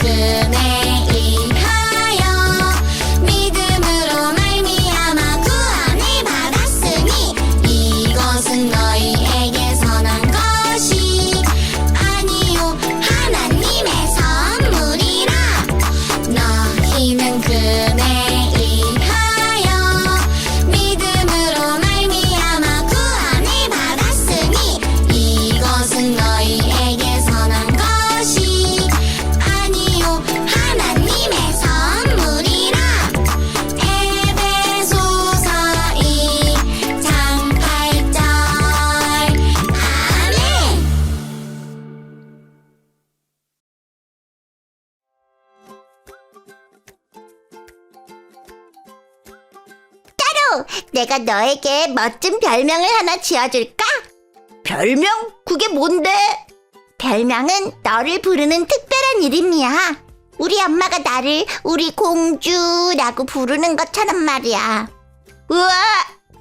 은혜에 의하여 믿음으로 말미암아 구원을 받았으니 이것은 너희에게서 난 것이 아니요 하나님의 선물이라. 너희는 그 은혜에 의하여 믿음으로 말미암아 구원을 받았으니 이것은 너희에게서 난 것이 아니요 하나님의 선물이라. 에베소서 2장 8절. 아멘. 내가 너에게 멋진 별명을 하나 지어줄까? 별명? 그게 뭔데? 별명은 너를 부르는 특별한 이름이야. 우리 엄마가 나를 우리 공주라고 부르는 것처럼 말이야. 우와,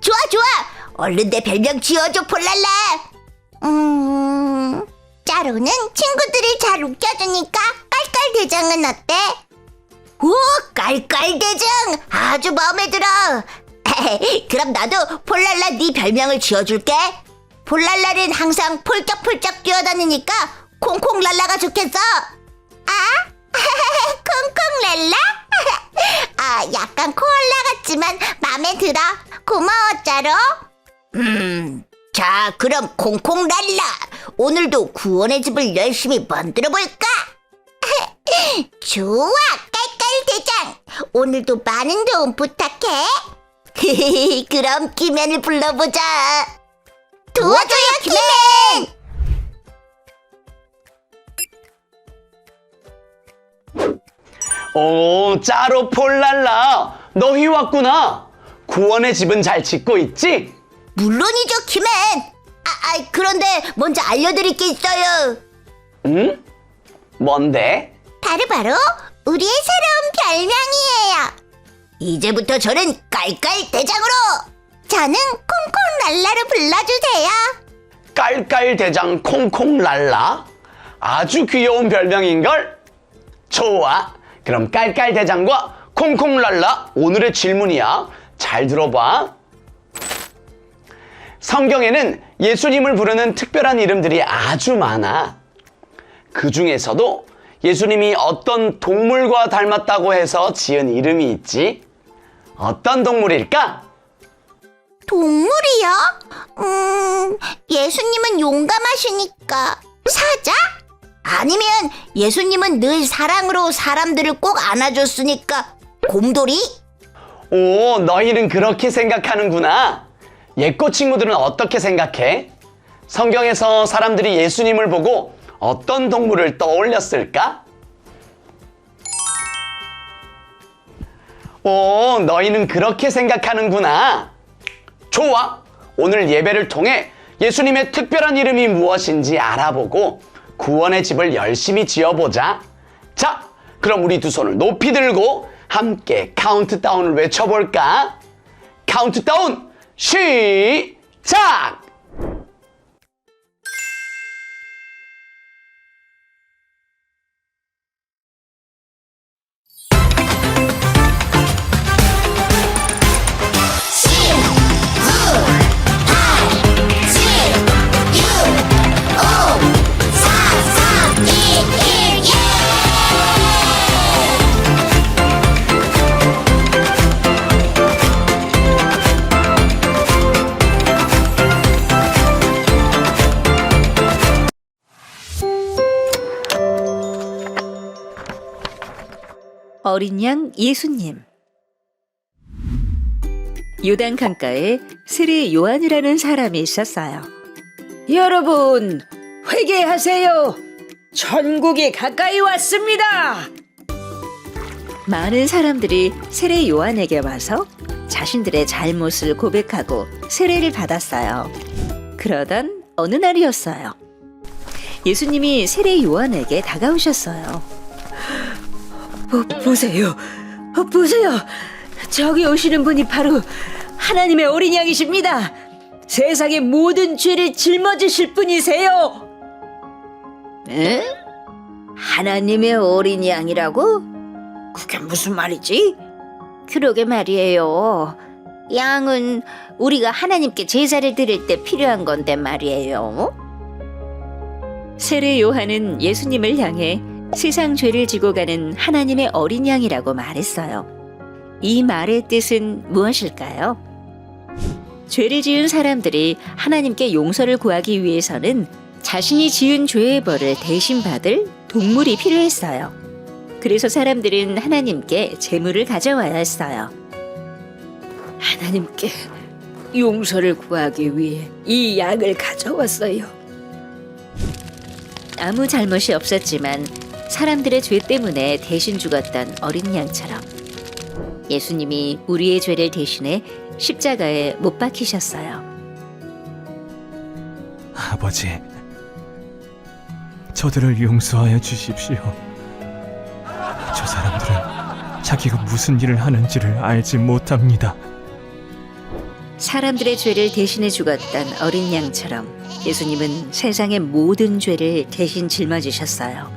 좋아 좋아. 얼른 내 별명 지어줘, 폴랄라. 짜로는 친구들이 잘 웃겨주니까 깔깔대장은 어때? 오, 깔깔대장 아주 마음에 들어. 그럼 나도 폴랄라 네 별명을 지어줄게. 폴랄라는 항상 폴쩍폴쩍 뛰어다니니까 콩콩랄라가 좋겠어. 아? 콩콩랄라? 아, 약간 코알라 같지만 마음에 들어. 고마워, 짜로. 자, 그럼 콩콩랄라, 오늘도 구원의 집을 열심히 만들어볼까? 좋아, 깔깔대장. 오늘도 많은 도움 부탁해. 그럼 키맨을 불러보자. 도와줘요, 키맨! 오, 짜로 폴랄라, 너희 왔구나. 구원의 집은 잘 짓고 있지? 물론이죠, 키맨. 그런데 먼저 알려드릴 게 있어요. 응? 뭔데? 바로 우리의 새로운 별명이에요. 이제부터 저는 깔깔대장으로, 저는 콩콩랄라로 불러주세요. 깔깔대장 콩콩랄라? 아주 귀여운 별명인걸? 좋아, 그럼 깔깔대장과 콩콩랄라, 오늘의 질문이야. 잘 들어봐. 성경에는 예수님을 부르는 특별한 이름들이 아주 많아. 그 중에서도 예수님이 어떤 동물과 닮았다고 해서 지은 이름이 있지. 어떤 동물일까? 동물이요? 예수님은 용감하시니까 사자? 아니면 예수님은 늘 사랑으로 사람들을 꼭 안아줬으니까 곰돌이? 오, 너희는 그렇게 생각하는구나. 예꼬 친구들은 어떻게 생각해? 성경에서 사람들이 예수님을 보고 어떤 동물을 떠올렸을까? 오, 너희는 그렇게 생각하는구나. 좋아, 오늘 예배를 통해 예수님의 특별한 이름이 무엇인지 알아보고 구원의 집을 열심히 지어보자. 자, 그럼 우리 두 손을 높이 들고 함께 카운트다운을 외쳐볼까? 카운트다운 시작! 어린 양 예수님. 요단 강가에 세례 요한이라는 사람이 있었어요. 여러분, 회개하세요. 천국이 가까이 왔습니다. 많은 사람들이 세례 요한에게 와서 자신들의 잘못을 고백하고 세례를 받았어요. 그러던 어느 날이었어요. 예수님이 세례 요한에게 다가오셨어요. 보세요. 저기 오시는 분이 바로 하나님의 어린 양이십니다. 세상의 모든 죄를 짊어지실 분이세요. 에? 하나님의 어린 양이라고? 그게 무슨 말이지? 그러게 말이에요. 양은 우리가 하나님께 제사를 드릴 때 필요한 건데 말이에요. 세례 요한은 예수님을 향해 세상 죄를 지고 가는 하나님의 어린 양이라고 말했어요. 이 말의 뜻은 무엇일까요? 죄를 지은 사람들이 하나님께 용서를 구하기 위해서는 자신이 지은 죄의 벌을 대신 받을 동물이 필요했어요. 그래서 사람들은 하나님께 제물을 가져와야 했어요. 하나님께 용서를 구하기 위해 이 양을 가져왔어요. 아무 잘못이 없었지만 사람들의 죄 때문에 대신 죽었던 어린 양처럼 예수님이 우리의 죄를 대신해 십자가에 못 박히셨어요. 아버지, 저들을 용서하여 주십시오. 저 사람들은 자기가 무슨 일을 하는지를 알지 못합니다. 사람들의 죄를 대신해 죽었던 어린 양처럼 예수님은 세상의 모든 죄를 대신 짊어지셨어요.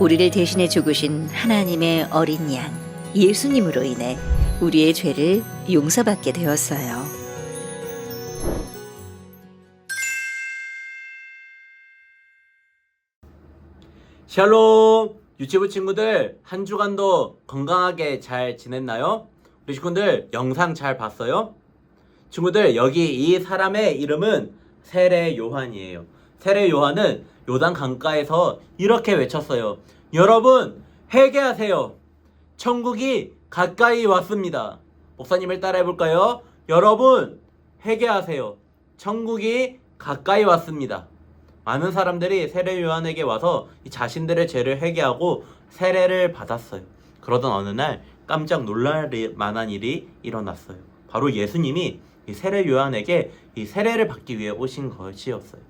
우리를 대신해 죽으신 하나님의 어린 양 예수님으로 인해 우리의 죄를 용서받게 되었어요. 샬롬! 유치부 친구들 한 주간도 건강하게 잘 지냈나요? 우리 친구들 영상 잘 봤어요? 친구들 여기 이 사람의 이름은 세례 요한이에요. 세례 요한은 요단 강가에서 이렇게 외쳤어요. 여러분 회개하세요. 천국이 가까이 왔습니다. 목사님을 따라해 볼까요? 여러분 회개하세요. 천국이 가까이 왔습니다. 많은 사람들이 세례 요한에게 와서 자신들의 죄를 회개하고 세례를 받았어요. 그러던 어느 날 깜짝 놀랄 만한 일이 일어났어요. 바로 예수님이 이 세례 요한에게 이 세례를 받기 위해 오신 것이었어요.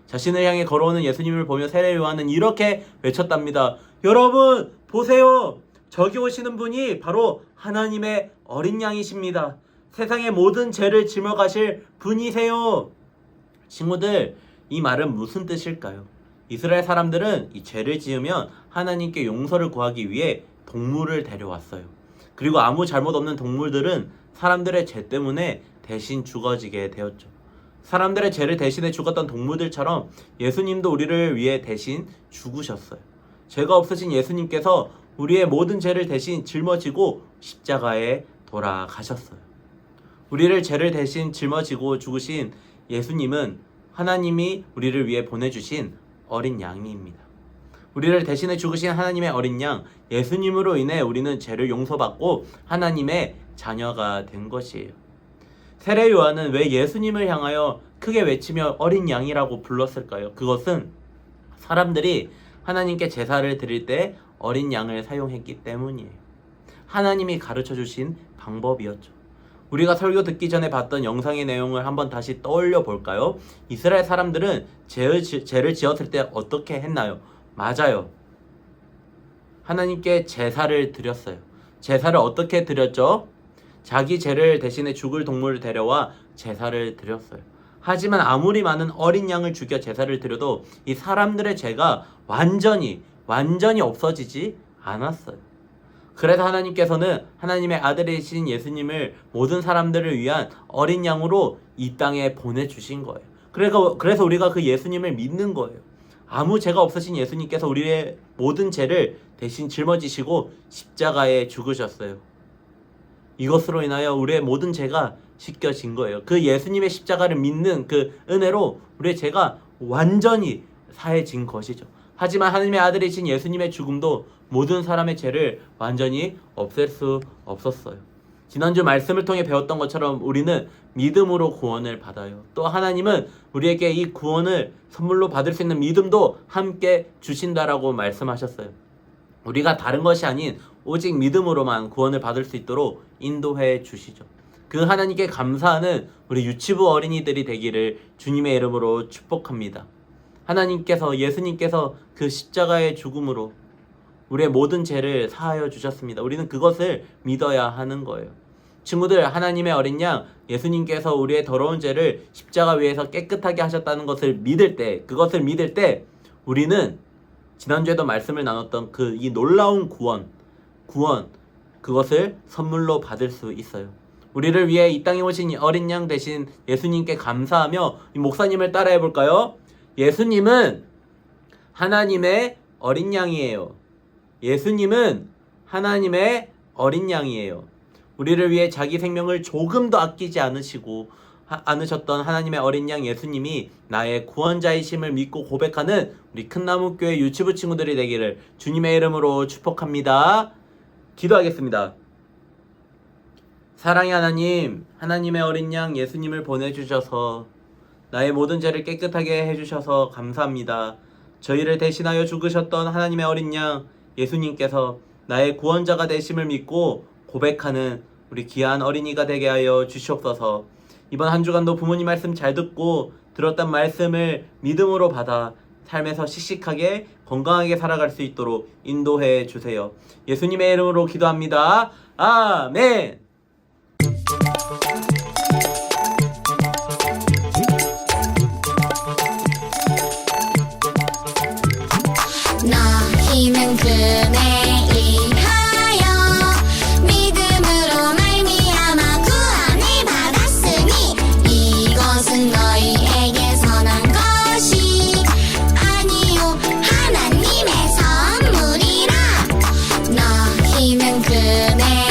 자신을 향해 걸어오는 예수님을 보며 세례 요한은 이렇게 외쳤답니다. 여러분 보세요. 저기 오시는 분이 바로 하나님의 어린 양이십니다. 세상의 모든 죄를 짊어 가실 분이세요. 친구들, 이 말은 무슨 뜻일까요? 이스라엘 사람들은 이 죄를 지으면 하나님께 용서를 구하기 위해 동물을 데려왔어요. 그리고 아무 잘못 없는 동물들은 사람들의 죄 때문에 대신 죽어지게 되었죠. 사람들의 죄를 대신해 죽었던 동물들처럼 예수님도 우리를 위해 대신 죽으셨어요. 죄가 없으신 예수님께서 우리의 모든 죄를 대신 짊어지고 십자가에 돌아가셨어요. 우리를 죄를 대신 짊어지고 죽으신 예수님은 하나님이 우리를 위해 보내주신 어린 양입니다. 우리를 대신해 죽으신 하나님의 어린 양 예수님으로 인해 우리는 죄를 용서받고 하나님의 자녀가 된 것이에요. 세례 요한은 왜 예수님을 향하여 크게 외치며 어린 양이라고 불렀을까요? 그것은 사람들이 하나님께 제사를 드릴 때 어린 양을 사용했기 때문이에요. 하나님이 가르쳐 주신 방법이었죠. 우리가 설교 듣기 전에 봤던 영상의 내용을 한번 다시 떠올려 볼까요? 이스라엘 사람들은 죄를 지었을 때 어떻게 했나요? 맞아요. 하나님께 제사를 드렸어요. 제사를 어떻게 드렸죠? 자기 죄를 대신해 죽을 동물을 데려와 제사를 드렸어요. 하지만 아무리 많은 어린 양을 죽여 제사를 드려도 이 사람들의 죄가 완전히 없어지지 않았어요. 그래서 하나님께서는 하나님의 아들이신 예수님을 모든 사람들을 위한 어린 양으로 이 땅에 보내주신 거예요. 그래서 우리가 그 예수님을 믿는 거예요. 아무 죄가 없으신 예수님께서 우리의 모든 죄를 대신 짊어지시고 십자가에 죽으셨어요. 이것으로 인하여 우리의 모든 죄가 씻겨진 거예요. 그 예수님의 십자가를 믿는 그 은혜로 우리의 죄가 완전히 사해진 것이죠. 하지만 하나님의 아들이신 예수님의 죽음도 모든 사람의 죄를 완전히 없앨 수 없었어요. 지난주 말씀을 통해 배웠던 것처럼 우리는 믿음으로 구원을 받아요. 또 하나님은 우리에게 이 구원을 선물로 받을 수 있는 믿음도 함께 주신다라고 말씀하셨어요. 우리가 다른 것이 아닌 오직 믿음으로만 구원을 받을 수 있도록 인도해 주시죠. 그 하나님께 감사하는 우리 유치부 어린이들이 되기를 주님의 이름으로 축복합니다. 하나님께서 예수님께서 그 십자가의 죽음으로 우리의 모든 죄를 사하여 주셨습니다. 우리는 그것을 믿어야 하는 거예요. 친구들, 하나님의 어린 양 예수님께서 우리의 더러운 죄를 십자가 위에서 깨끗하게 하셨다는 것을 믿을 때, 그것을 믿을 때 우리는 지난주에도 말씀을 나눴던 그 이 놀라운 구원 그것을 선물로 받을 수 있어요. 우리를 위해 이 땅에 오신 이 어린 양 대신 예수님께 감사하며 이 목사님을 따라해 볼까요? 예수님은 하나님의 어린 양이에요. 예수님은 하나님의 어린 양이에요. 우리를 위해 자기 생명을 조금도 아끼지 않으셨던 하나님의 어린 양 예수님이 나의 구원자이심을 믿고 고백하는 우리 큰나무교회 유치부 친구들이 되기를 주님의 이름으로 축복합니다. 기도하겠습니다. 사랑의 하나님, 하나님의 어린 양 예수님을 보내주셔서 나의 모든 죄를 깨끗하게 해주셔서 감사합니다. 저희를 대신하여 죽으셨던 하나님의 어린 양 예수님께서 나의 구원자가 되심을 믿고 고백하는 우리 귀한 어린이가 되게 하여 주시옵소서. 이번 한 주간도 부모님 말씀 잘 듣고 들었던 말씀을 믿음으로 받아 삶에서 씩씩하게 건강하게 살아갈 수 있도록 인도해 주세요. 예수님의 이름으로 기도합니다. 아멘. 너희는 그네 인하여 믿음으로 말미암아 구원을 받았으니 이것은 너희에게 선한 것이 아니요 하나님의 선물이라. 너희는 그네